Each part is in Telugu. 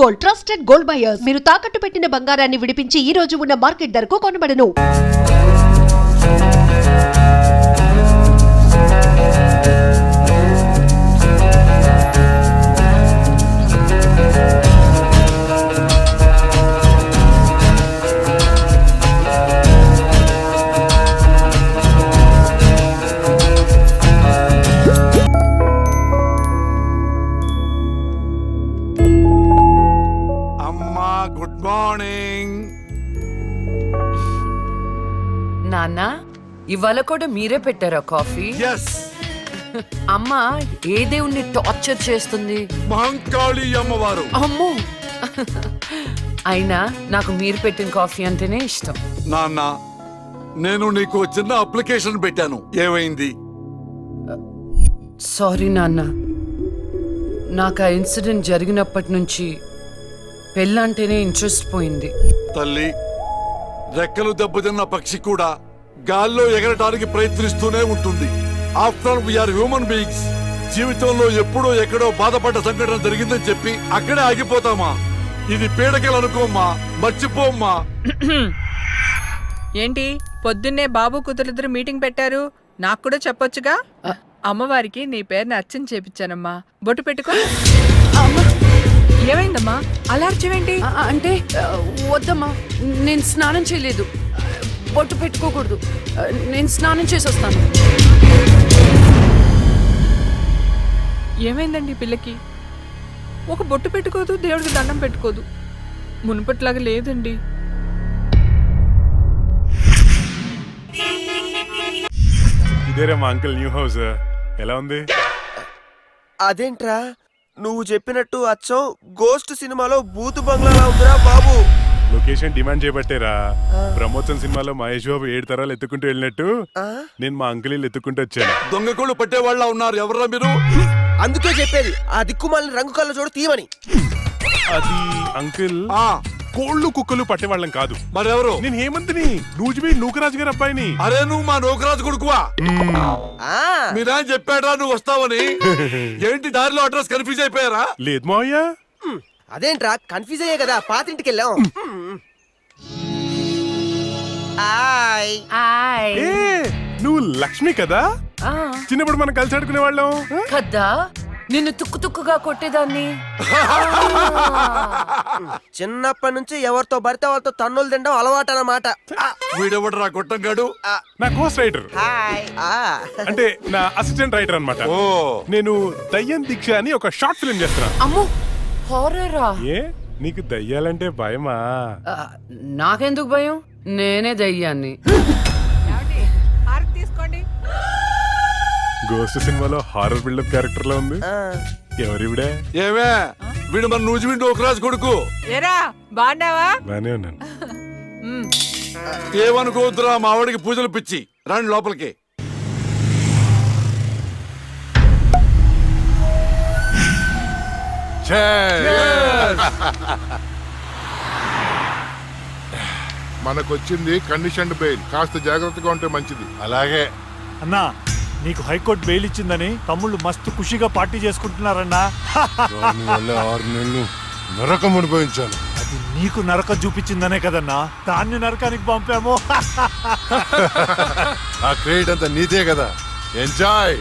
Gold, trusted gold buyers. మీరు తాకట్టు పెట్టిన బంగారాన్ని విడిపించి ఈ రోజు ఉన్న మార్కెట్ ధరకు కొనబడను. గుడ్ మార్నింగ్ నాన్న. ఇవాళ కూడా మీరే పెట్టారా కాఫీ? ఎస్. అమ్మ ఏ దేవుణ్ణి టార్చర్ చేస్తుంది? మహంకాళి అమ్మవారు. అమ్మో. అయినా నాకు మీరు పెట్టిన కాఫీ అంటేనే ఇష్టం. నాన్న, నేను నీకు చిన్న అప్లికేషన్ పెట్టాను, ఏమైంది? సారీ నాన్న, నాకు ఆ ఇన్సిడెంట్ జరిగినప్పటి నుంచి పెళ్ళంటేనే ఇంట్రెస్ట్ పోయింది. తల్లి, రెక్కలు దెబ్బతిన్న పక్షి కూడా గాల్లో ఎగరటానికి ప్రయత్నిస్తూనే ఉంటుంది. After we are human beings. జీవితంలో ఎప్పుడో ఎక్కడో బాధపడ్డ సంఘటన జరిగిందని చెప్పి అక్కడే ఆగిపోతామా? ఇది పీడకలు అనుకోమ్మా, మర్చిపోమ్మా. ఏంటి పొద్దున్నే బాబు కూతురిద్దరు మీటింగ్ పెట్టారు? నాకు కూడా చెప్పొచ్చుగా. అమ్మవారికి నీ పేరుని అర్చన చేపించానమ్మా. బొట్టు పెట్టుకో. ఏమైందమ్మా అలా అర్చవేంటి? అంటే వద్దమ్మా, నేను స్నానం చేయలేదు. బొట్టు పెట్టుకోకూడదు. నేను స్నానం చేసి వస్తాను. ఏమైందండి పిల్లకి? ఒక బొట్టు పెట్టుకోదు, దేవుడికి దండం పెట్టుకోదు. మునుపట్లాగా లేదండి. ఇదేరా మా అంకుల్ న్యూ హౌస్. ఎలా ఉంది? అదేంట్రా నువ్వు చెప్పినట్టు అచ్చం గోస్ట్ సినిమాలో బూతు బంగ్లాలా ఉందిరా బాబు. లొకేషన్ డిమాండ్ చేయబట్టేరా. బ్రహ్మోత్సవం సినిమాలో మహేష్ బాబు 7 తరాలు ఎత్తుకుంటూ వెళ్ళినట్టు నేను మా అంకుల్ ఎత్తుకుంటూ వచ్చాను. దొంగకోళ్ళు పట్టేవాళ్ళ ఉన్నారు. ఎవరా మీరు? అందుకే చెప్పేది ఆ దిక్కుమాలిన రంగు కళ్ళ చూడ తీయమని. అది అంకుల్, కోళ్ళు కుక్కలు పట్టేవాళ్ళం కాదు. మరెవరు? నేను హేమంత్ని, నూజిబీ నూకరాజు గారి అబ్బాయిని. అరే, నువ్వు మా నూకరాజు కొడుకువా? మీరా చెప్పాడా నువ్వు వస్తావని? ఏంటి దారిలో అడ్రస్ కన్ఫ్యూజ్ అయిపోయారా? లేదు మావయ్య. అదేంట్రా కన్ఫ్యూజ్ అయ్యే కదా పాతింటికి వెళ్ళాం. నువ్వు లక్ష్మి కదా? చిన్నప్పుడు మనం కలిసి ఆడుకునే వాళ్ళం కదా. నిన్ను తుక్కు తుక్కుగా కొట్టేదాన్ని. చిన్నప్పటి నుంచి ఎవరితో పడితే వాళ్ళతో తన్నులు తినడం అలవాటు అన్నమాట. వీడెవడు రా గొట్టంగాడు? నా కోస్ట్ రైటర్, అంటే నా అసిస్టెంట్ రైటర్ అన్నమాట. నేను దయ్యం దీక్ష అని ఒక షార్ట్ ఫిల్మ్ చేస్తున్నా. అమ్మో, హారరా? ఏ, నీకు దయ్యాలంటే భయమా? నాకెందుకు భయం? నేనే దయ్యాన్ని. తీసుకోండి. గోస్ట్ సినిమాలో హారర్ బిల్డప్ క్యారెక్టర్ లో ఉంది. ఎవరివిడే? ఏమే, వీడు మన నూజిబీ నూకరాజు కొడుకు. ఏరా బాగున్నావా? బానే ఉన్నాను. ఏమనుకోవద్దురా, మా ఆవిడికి పూజలు పిచ్చి. రండి లోపలికి. మనకొచ్చింది కండిషన్డ్ బెయిల్. కాస్త జాగ్రత్తగా ఉంటే మంచిది. అలాగే అన్నా, నీకు హైకోర్టు బెయిల్ ఇచ్చిందని తమ్ముళ్ళు మస్తు ఖుషిగా పార్టీ చేసుకుంటున్నారన్నా. 6 నెలలు నరకం అనుభవించాను. అది నీకు నరకం చూపించిందనే కదన్నా దాన్ని నరకానికి పంపాము. ఆ క్రెడిట్ అంతా నీదే కదా. ఎంజాయ్.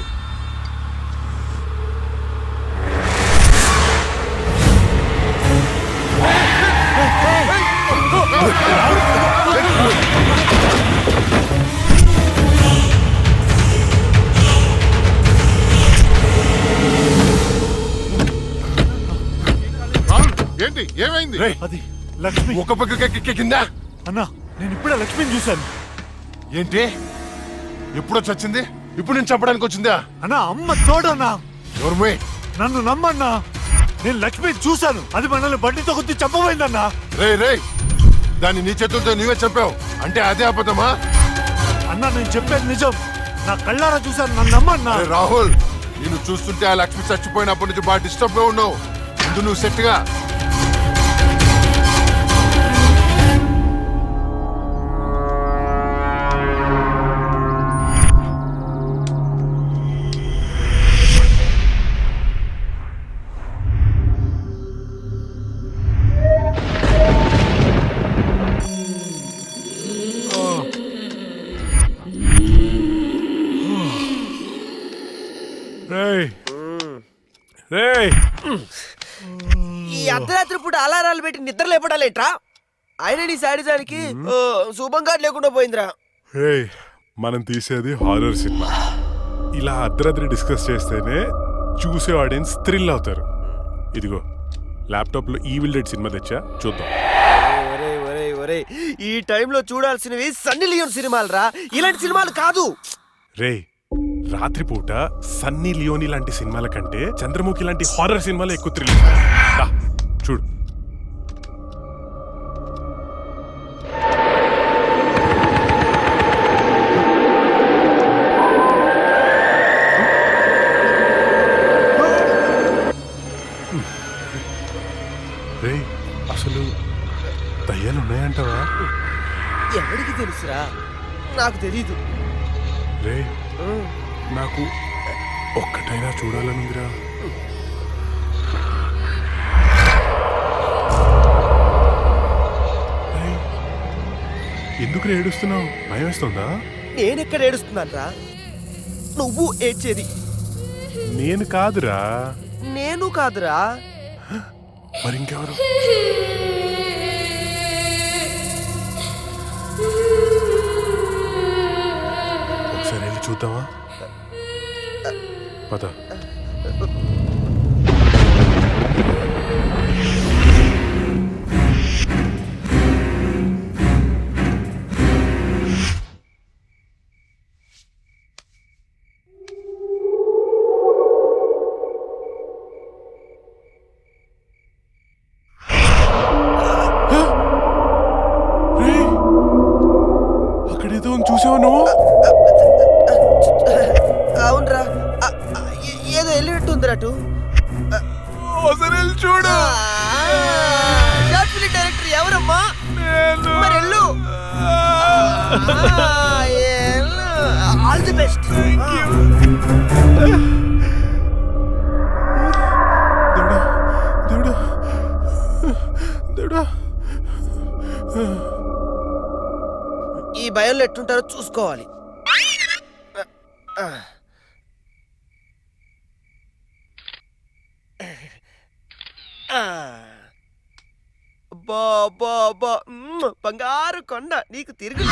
ఏంటి ఏమైంది? అది లక్ష్మి. ఒక పక్క కింద. అన్నా, నేను ఇప్పుడే లక్ష్మిని చూశాను. ఏంటి? ఎప్పుడో చచ్చింది, ఇప్పుడు నేను చంపడానికి వచ్చిందా? అన్నా, అమ్మ తోడన్నా. ఎవరు? నన్ను నమ్మన్నా, నేను లక్ష్మిని చూశాను. అది మనల్ని బండితో కొద్ది చంపబోయిందన్నా. రే, దాన్ని నీ చేతులతో నీవే చెప్పావు అంటే అదే అబద్ధమా? అన్నా, నేను చెప్పేది నిజం. నా కళ్ళారా చూశాను, నన్ను నమ్మన్నా. రాహుల్, నేను చూస్తుంటే ఆ లక్ష్మి చచ్చిపోయినప్పటి నుంచి బాగా డిస్టర్బ్ గా ఉన్నావు. ముందు నువ్వు సెట్ గా. ఈ అర్ధరాత్రి పూట అలారాలు పెట్టి నిద్ర లేపడాలేట్రా? ఆయన నీ శాడిజానికి శుభంగా లేకుండా పోయిందిరా. హే, మనం తీసేది హారర్ సినిమా. ఇలా అర్ధరాత్రి డిస్కస్ చేస్తేనే చూసే ఆడియన్స్ థ్రిల్ అవుతారు. ఇదిగో ల్యాప్టాప్ లో ఈవిల్ డెడ్ సినిమా తెచ్చా, చూద్దాం. ఒరేయ్ ఒరేయ్ ఒరేయ్, ఈ టైంలో చూడాల్సినవి సన్నీ లియోన్ సినిమాలు రా, ఇలాంటి సినిమాలు కాదు. రే, రాత్రిపూట సన్నీ లియోని లాంటి సినిమాల కంటే చంద్రముఖి లాంటి హారర్ సినిమాలు ఎక్కువ థ్రిల్. చూడు. రే, అసలు దయ్యాలు ఉన్నాయంటావా? ఎవరికి తెలుసురా? నాకు తెలీదు. రే, నాకు ఒక్కటైనా చూడాలనుందిరా. రేయ్, ఎందుకు ఏడుస్తున్నావు? భయం వేస్తుందా? నేనెక్కడ ఏడుస్తున్నాను రా? నువ్వు ఏడ్చేది. నేను కాదురా. నేను కాదురా. మరి ఇంకెవరు? ఒకసారి వెళ్ళి చూద్దామా? పద. అక్కడేదో చూసావా నువ్వు? అవునరా, ఏదో వెళ్ళినట్టుందిరా. అటు ఒకసారి వెళ్ళి చూడు. షార్ట్ ఫిల్మ్ డైరెక్టర్ ఎవరమ్మా? మరి వెళ్ళు. All the best. దేవుడా, దేవుడా, దేవుడా. ఈ భయంలో ఎట్టుంటారో చూసుకోవాలి. బంగారు కొండ నీకు తిరిగి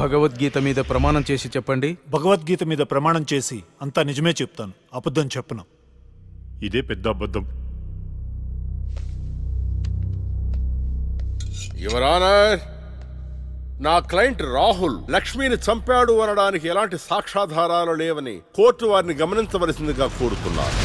భగవద్గీత మీద ప్రమాణం చేసి చెప్పండి. భగవద్గీత మీద ప్రమాణం చేసి అంతా నిజమే చెప్తాను, అబద్ధం చెప్పను. ఇదే పెద్ద అబద్ధం. యువర్ ఆనర్, నా క్లయింట్ రాహుల్ లక్ష్మిని చంపాడు అనడానికి ఎలాంటి సాక్ష్యాధారాలు లేవని కోర్టు వారిని గమనించవలసిందిగా కోరుతున్నారు.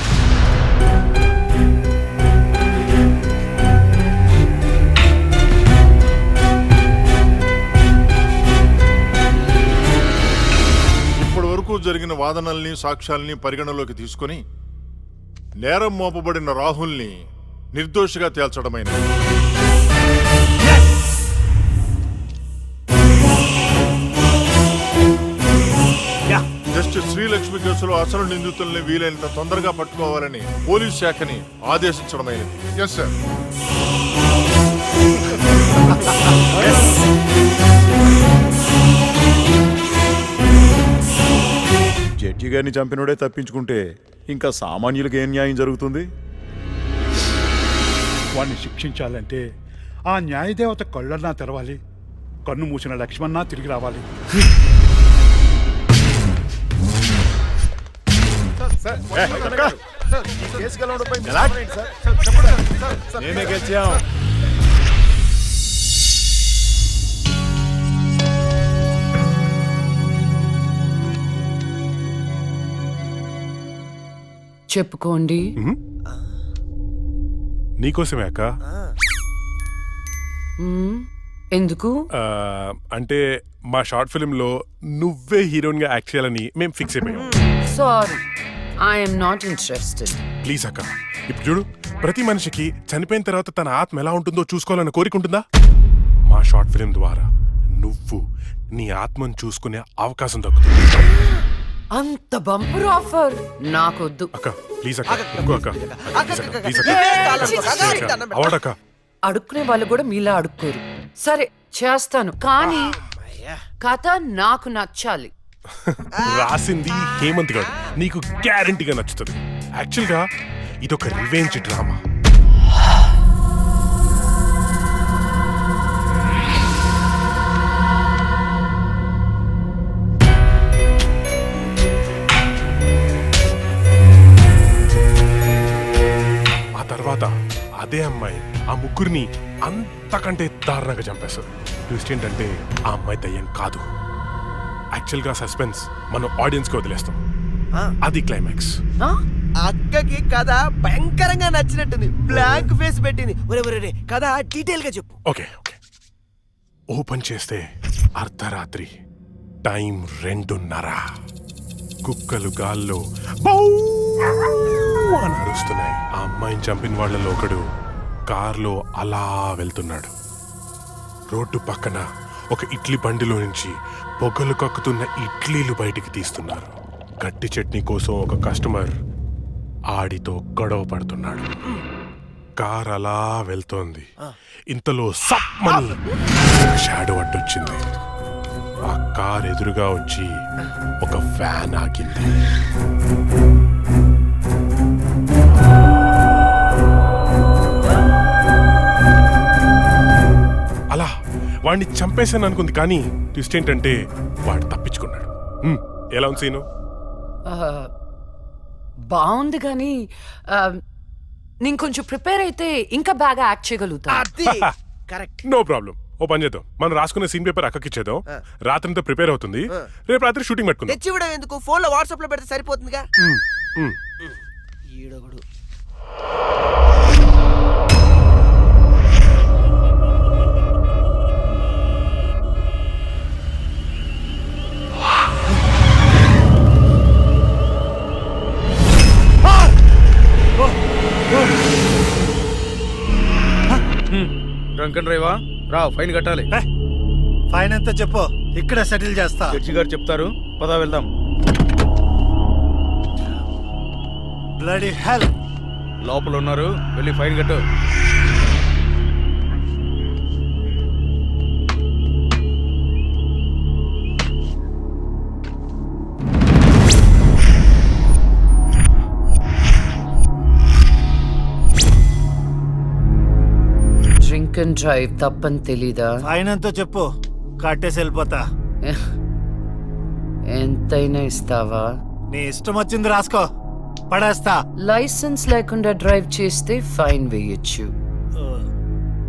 జరిగిన వాదనల్ని సాక్ష్యాల్ని పరిగణలోకి తీసుకుని నేరం మోపబడిన రాహుల్ని నిర్దోషిగా తేల్చడమైనది. జస్టిస్ శ్రీలక్ష్మి కేసులో అసలు నిందితుల్ని వీలైనంత తొందరగా పట్టుకోవాలని పోలీస్ శాఖని ఆదేశించడమైనది. Yes sir. జడ్జి గారిని చంపినోడే తప్పించుకుంటే ఇంకా సామాన్యులకు ఏం న్యాయం జరుగుతుంది? వాణ్ణి శిక్షించాలంటే ఆ న్యాయదేవత కళ్ళన్నా తెరవాలి, కన్ను మూసిన లక్ష్మణ తిరిగి రావాలి. నేనే గెలిచాం. చెప్పుకోండి. నీకోసమే అక్క. ఎందుకు? అంటే మా షార్ట్ ఫిల్మ్ లో నువ్వే హీరోయిన్ గా యాక్ట్ చేయాలని మేము ఫిక్స్ అయిపోయాం. Sorry, I'm not interested. Please అక్క, ఇప్పుడు చూడు, ప్రతి మనిషికి చనిపోయిన తర్వాత తన ఆత్మ ఎలా ఉంటుందో చూసుకోవాలని కోరిక ఉంటుందా? మా షార్ట్ ఫిల్మ్ ద్వారా నువ్వు నీ ఆత్మను చూసుకునే అవకాశం దక్కుతుంది. అంత బంపర్ ఆఫర్ నాకొద్దు. అక్క ప్లీజ్ అక్క, ఇంకో అక్క, ప్లీజ్ అక్క, అవార్డ్ అక్క. అడుక్కునే వాళ్ళు కూడా మీలా అడుక్కోరు. సరే చేస్తాను, కానీ కథ నాకు నచ్చాలి. రాసింది హేమంత్ గారు, నీకు గ్యారంటీగా నచ్చుతుంది. యాక్చువల్గా ఇదొక రివెంజ్ డ్రామా. ఆ తర్వాత అదే అమ్మాయి ఆ ముగ్గురిని అంతకంటే దారుణంగా చంపేస్తారు. ట్విస్ట్ ఏంటంటే ఆ అమ్మాయి దయ్యం కాదు. యాక్చువల్ గా సస్పెన్స్ మనం ఆడియన్స్ కి వదిలేస్తాం. అది క్లైమాక్స్. అక్కకి కథ భయంకరంగా నచ్చినట్టుంది. బ్లాంక్ ఫేస్ పెట్టింది. ఒరే కథ డీటెయిల్ గా చెప్పు. Okay okay. ఓపెన్ చేస్తే అర్ధరాత్రి, టైం 2:30. కుక్కలు గాల్లో బౌ అని అరుస్తున్నాయి. ఆ అమ్మాయిని చంపిన వాళ్ళలో ఒకడు కార్లో అలా వెళ్తున్నాడు. రోడ్డు పక్కన ఒక ఇడ్లీ బండిలో నుంచి పొగలు కక్కుతున్న ఇడ్లీలు బయటికి తీస్తున్నారు. గట్టి చట్నీ కోసం ఒక కస్టమర్ ఆడితో గొడవ పడుతున్నాడు. కార్ అలా వెళ్తోంది. ఇంతలో సమ్మని షాడో అడ్డొచ్చింది. ఆ కార్ ఎదురుగా వచ్చి ఒక ఫ్యాన్ ఆగింది. అలా వాడిని చంపేశాను అనుకుంది, కానీ ట్విస్ట్ ఏంటంటే వాడు తప్పించుకున్నాడు. ఎలా ఉంది సీను? బాగుంది, కానీ నేను కొంచెం ప్రిపేర్ అయితే ఇంకా బాగా యాక్ట్ చేయగలుగుతా. No problem. ఓ పని చేద్దాం, మనం రాసుకున్న సీన్ పేపర్ అక్కకి ఇచ్చేద్దాం. రాత్రంతా ప్రిపేర్ అవుతుంది. రేపు రాత్రి షూటింగ్ పెట్టుకుందాం. తెచ్చివ్వడం ఎందుకు, ఫోన్ లో వాట్సాప్ లో పెడితే సరిపోతుందిగా. ఈడొకడు. Drunk and డ్రైవా? రా, ఫైన్ కట్టాలి. ఫైన్ ఎంత చెప్పు, ఇక్కడ సెటిల్ చేస్తా. జడ్జి గారు చెప్తారు, పదా వెళ్దాం. Bloody hell. లోపల ఉన్నారు, వెళ్ళి ఫైన్ కట్టు. డ్రింక్ అండ్ డ్రైవ్ తప్పని తెలీదా? ఫైన్ ఎంత చెప్పు, కట్టేసి వెళ్ళిపోతా. ఎంతైనా ఇస్తావా? నీ ఇష్టం వచ్చింది రాసుకో, పడేస్తా. లైసెన్స్ లేకుండా డ్రైవ్ చేస్తే ఫైన్ వేయొచ్చు.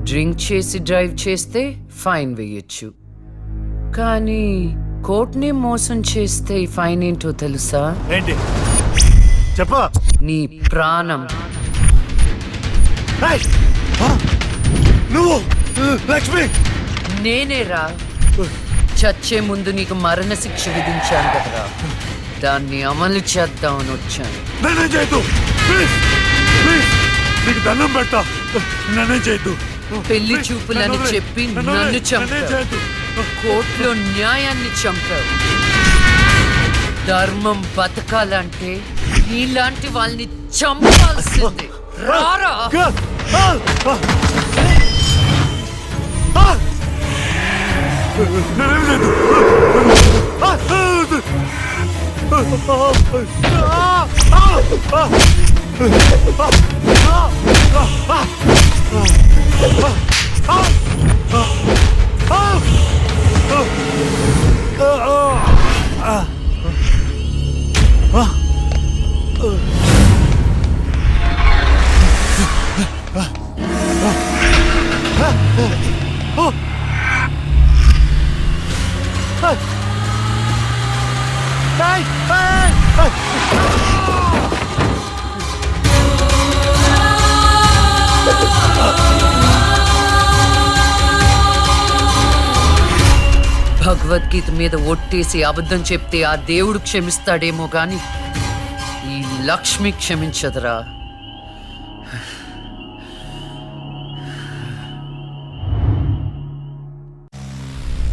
డ్రింక్ చేసి డ్రైవ్ చేస్తే ఫైన్ వేయొచ్చు. కానీ కోర్టుని మోసం చేస్తే ఈ ఫైన్ ఏంటో తెలుసా? ఏంటి చెప్పు. నీ ప్రాణం. నువ్వు లక్ష్మి? నేనేరా. చచ్చే ముందు నీకు మరణశిక్ష విధించాను కదరా, దాన్ని అమలు చేద్దామని వచ్చాను. నన్నే చేయొద్దు, నీకు దండం పెడతా. నన్నే చేయొద్దు. పెళ్లి చూపులని చెప్పి నన్ను చంపావు. కోర్టులో న్యాయాన్ని చంపావు. ధర్మం బతకాలంటే నీలాంటి వాళ్ళని చంపాల్సిందే. రారా. భగవద్గీత మీద ఒట్టేసి అబద్ధం చెప్తే ఆ దేవుడు క్షమిస్తాడేమో గాని ఈ లక్ష్మి క్షమించదురా.